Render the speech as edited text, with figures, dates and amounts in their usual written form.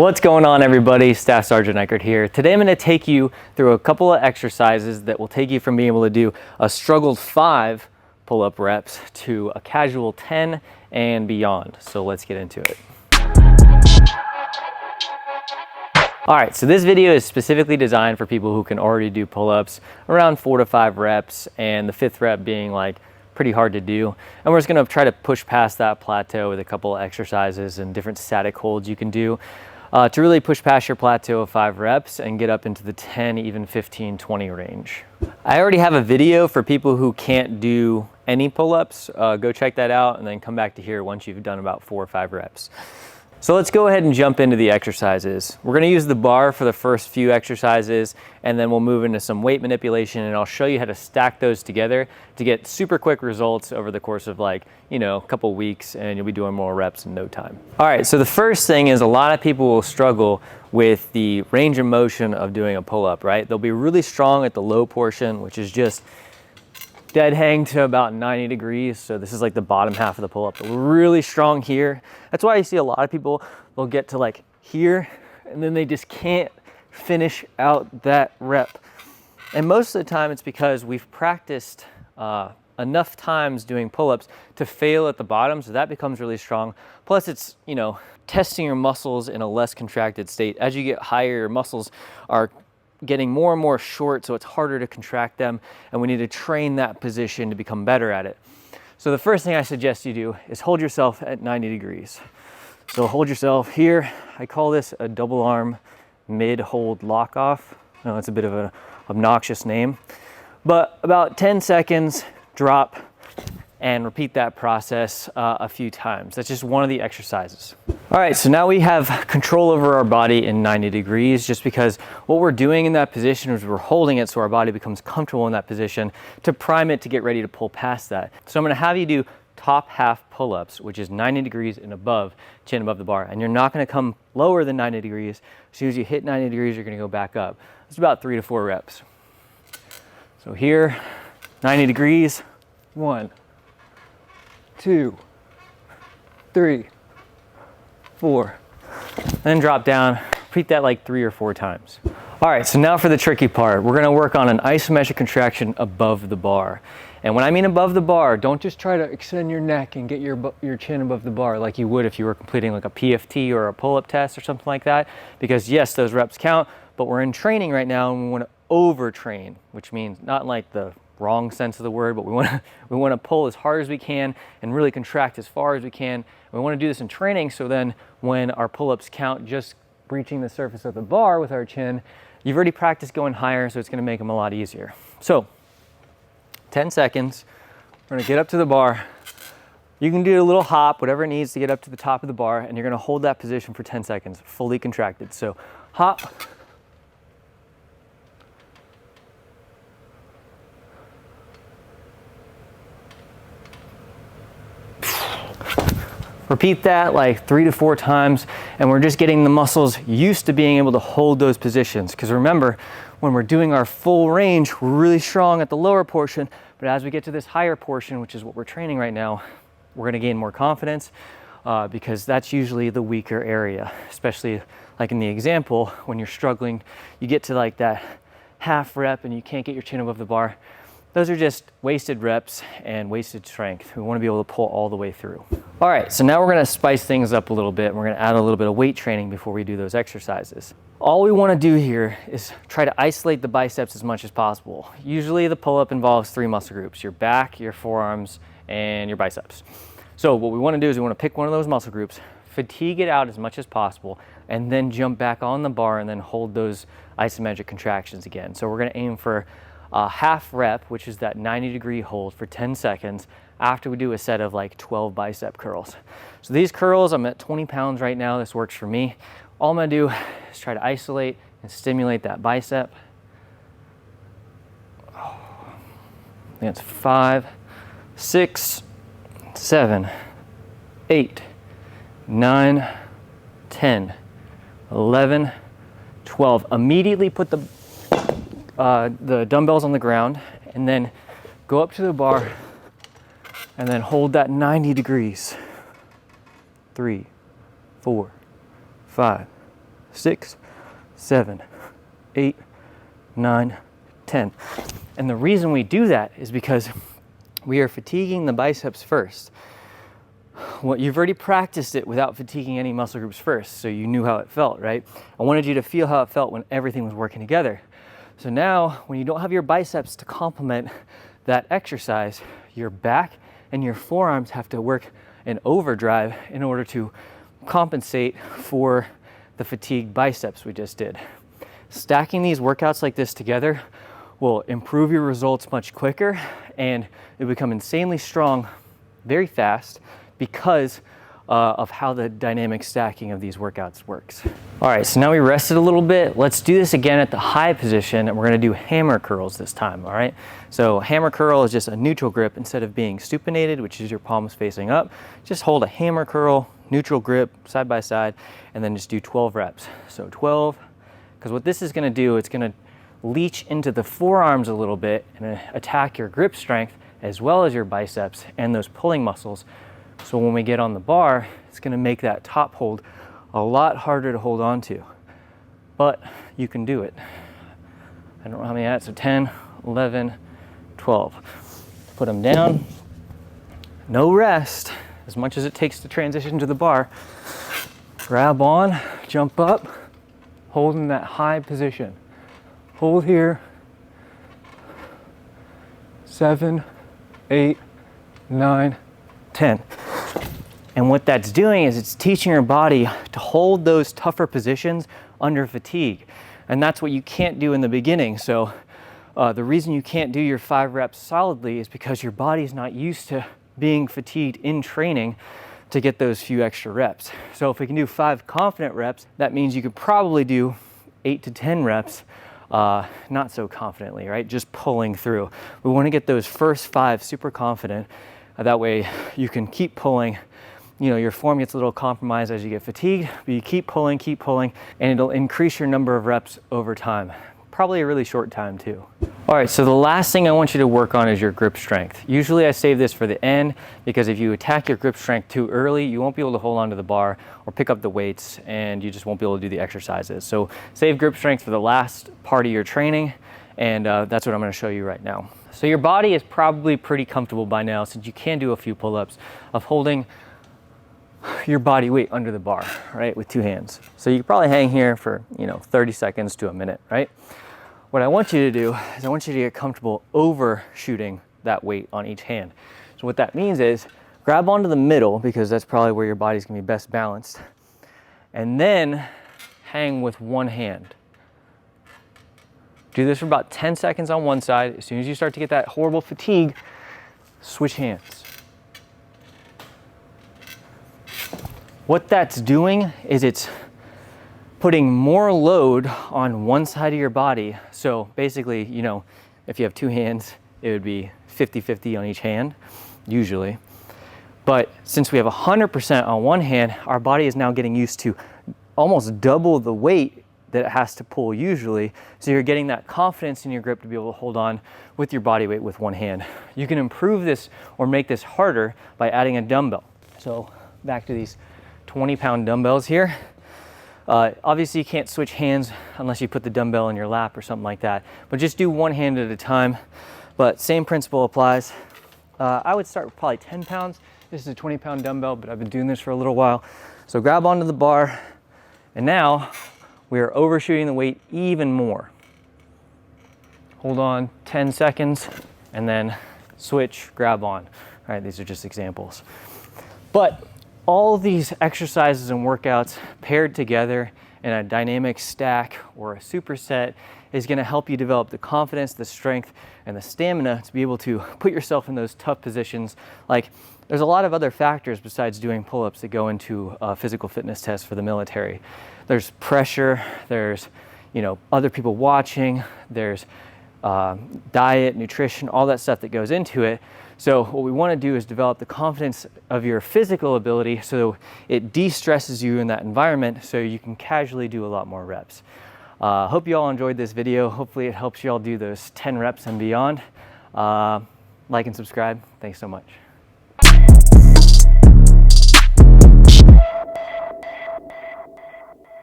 What's going on, everybody? Staff Sergeant Eckert here. Today I'm going to take you through a couple of exercises that will take you from being able to do a struggled 5 pull-up reps to a casual 10 and beyond. So let's get into it. Alright, so this video is specifically designed for people who can already do pull-ups around 4 to 5 reps, and the 5th rep being like pretty hard to do. And we're just going to try to push past that plateau with a couple of exercises and different static holds you can do to really push past your plateau of 5 reps and get up into the 10, even 15, 20 range. I already have a video for people who can't do any pull-ups. Go check that out and then come back to here once you've done about 4 or 5 reps. So let's go ahead and jump into the exercises. We're going to use the bar for the first few exercises, and then we'll move into some weight manipulation, and I'll show you how to stack those together to get super quick results over the course of a couple weeks, and you'll be doing more reps in no time. All right, so the first thing is a lot of people will struggle with the range of motion of doing a pull-up, right? They'll be really strong at the low portion, which is just dead hang to about 90 degrees. So this is like the bottom half of the pull-up. They're really strong here. That's why you see a lot of people, they'll get to like here and then they just can't finish out that rep. And most of the time it's because we've practiced enough times doing pull-ups to fail at the bottom, so that becomes really strong. Plus it's, testing your muscles in a less contracted state. As you get higher, your muscles are getting more and more short, so it's harder to contract them, and we need to train that position to become better at it. So the first thing I suggest you do is hold yourself at 90 degrees. So hold yourself here. I call this a double arm mid-hold lock off. I know it's a bit of an obnoxious name, but about 10 seconds, drop, and repeat that process a few times. That's just one of the exercises. All right, so now we have control over our body in 90 degrees, just because what we're doing in that position is we're holding it so our body becomes comfortable in that position to prime it to get ready to pull past that. So I'm gonna have you do top half pull-ups, which is 90 degrees and above, chin above the bar. And you're not gonna come lower than 90 degrees. As soon as you hit 90 degrees, you're gonna go back up. It's about 3 to 4 reps. So here, 90 degrees, 1, 2, 3, 4, then drop down. Repeat that like 3 or 4 times. All right, so now for the tricky part. We're gonna work on an isometric contraction above the bar. And when I mean above the bar, don't just try to extend your neck and get your chin above the bar like you would if you were completing like a PFT or a pull-up test or something like that. Because yes, those reps count, but we're in training right now and we wanna overtrain, which means not like the wrong sense of the word, but we want to pull as hard as we can and really contract as far as we can. We want to do this in training, so then when our pull-ups count just breaching the surface of the bar with our chin, you've already practiced going higher, so it's going to make them a lot easier. So 10 seconds, we're going to get up to the bar. You can do a little hop, whatever it needs to get up to the top of the bar, and you're going to hold that position for 10 seconds, fully contracted. So hop, repeat that like 3 to 4 times, and we're just getting the muscles used to being able to hold those positions. Because remember, when we're doing our full range, we're really strong at the lower portion, but as we get to this higher portion, which is what we're training right now, we're gonna gain more confidence because that's usually the weaker area, especially like in the example, when you're struggling, you get to like that half rep and you can't get your chin above the bar. Those are just wasted reps and wasted strength. We want to be able to pull all the way through. All right, so now we're going to spice things up a little bit. We're going to add a little bit of weight training before we do those exercises. All we want to do here is try to isolate the biceps as much as possible. Usually the pull-up involves 3 muscle groups: your back, your forearms, and your biceps. So what we want to do is we want to pick one of those muscle groups, fatigue it out as much as possible, and then jump back on the bar and then hold those isometric contractions again. So we're going to aim for a half rep, which is that 90-degree hold for 10 seconds after we do a set of like 12 bicep curls. So these curls, I'm at 20 pounds right now. This works for me. All I'm gonna do is try to isolate and stimulate that bicep. I think it's 5, 6, 7, 8, 9, 10, 11, 12. Immediately put the dumbbells on the ground and then go up to the bar and then hold that 90 degrees. 3, 4, 5, 6, 7, 8, 9, 10. And the reason we do that is because we are fatiguing the biceps first. You've already practiced it without fatiguing any muscle groups first, so you knew how it felt, right? I wanted you to feel how it felt when everything was working together. So now, when you don't have your biceps to complement that exercise, your back and your forearms have to work in overdrive in order to compensate for the fatigued biceps we just did. Stacking these workouts like this together will improve your results much quicker, and you'll become insanely strong very fast because of how the dynamic stacking of these workouts works. All right, so now we rested a little bit. Let's do this again at the high position, and we're gonna do hammer curls this time, all right? So hammer curl is just a neutral grip. Instead of being supinated, which is your palms facing up, just hold a hammer curl, neutral grip, side by side, and then just do 12 reps. So 12, because what this is gonna do, it's gonna leach into the forearms a little bit and attack your grip strength as well as your biceps and those pulling muscles. So when we get on the bar, it's gonna make that top hold a lot harder to hold on to, but you can do it. I don't know how many I had, so 10, 11, 12. Put them down, no rest, as much as it takes to transition to the bar. Grab on, jump up, hold in that high position. Hold here, 7, 8, 9, 10. And what that's doing is it's teaching your body to hold those tougher positions under fatigue. And that's what you can't do in the beginning. So the reason you can't do your 5 reps solidly is because your body's not used to being fatigued in training to get those few extra reps. So if we can do 5 confident reps, that means you could probably do 8 to 10 reps not so confidently, right? Just pulling through. We want to get those first 5 super confident. That way you can keep pulling. You know, your form gets a little compromised as you get fatigued, but you keep pulling, and it'll increase your number of reps over time. Probably a really short time too. All right, so the last thing I want you to work on is your grip strength. Usually I save this for the end because if you attack your grip strength too early, you won't be able to hold on to the bar or pick up the weights, and you just won't be able to do the exercises. So save grip strength for the last part of your training, and that's what I'm gonna show you right now. So your body is probably pretty comfortable by now, since you can do a few pull-ups, of holding your body weight under the bar, right, with 2 hands. So you can probably hang here for, 30 seconds to a minute, right? What I want you to do is I want you to get comfortable overshooting that weight on each hand. So what that means is grab onto the middle, because that's probably where your body's gonna be best balanced, and then hang with one hand. Do this for about 10 seconds on one side. As soon as you start to get that horrible fatigue, switch hands. What that's doing is it's putting more load on one side of your body. So basically, if you have 2 hands, it would be 50-50 on each hand, usually. But since we have 100% on one hand, our body is now getting used to almost double the weight that it has to pull usually. So you're getting that confidence in your grip to be able to hold on with your body weight with one hand. You can improve this or make this harder by adding a dumbbell. So back to these 20-pound dumbbells here. Obviously you can't switch hands unless you put the dumbbell in your lap or something like that, but just do one hand at a time. But same principle applies. I would start with probably 10 pounds. This is a 20-pound dumbbell, but I've been doing this for a little while. So grab onto the bar, and now we are overshooting the weight even more. Hold on 10 seconds, and then switch, grab on. All right, these are just examples. But all of these exercises and workouts paired together in a dynamic stack or a superset is going to help you develop the confidence, the strength, and the stamina to be able to put yourself in those tough positions. Like, there's a lot of other factors besides doing pull-ups that go into a physical fitness test for the military. There's pressure, there's other people watching, there's diet, nutrition, all that stuff that goes into it. So what we want to do is develop the confidence of your physical ability so it de-stresses you in that environment so you can casually do a lot more reps. Hope you all enjoyed this video. Hopefully it helps you all do those 10 reps and beyond. Like and subscribe. Thanks so much.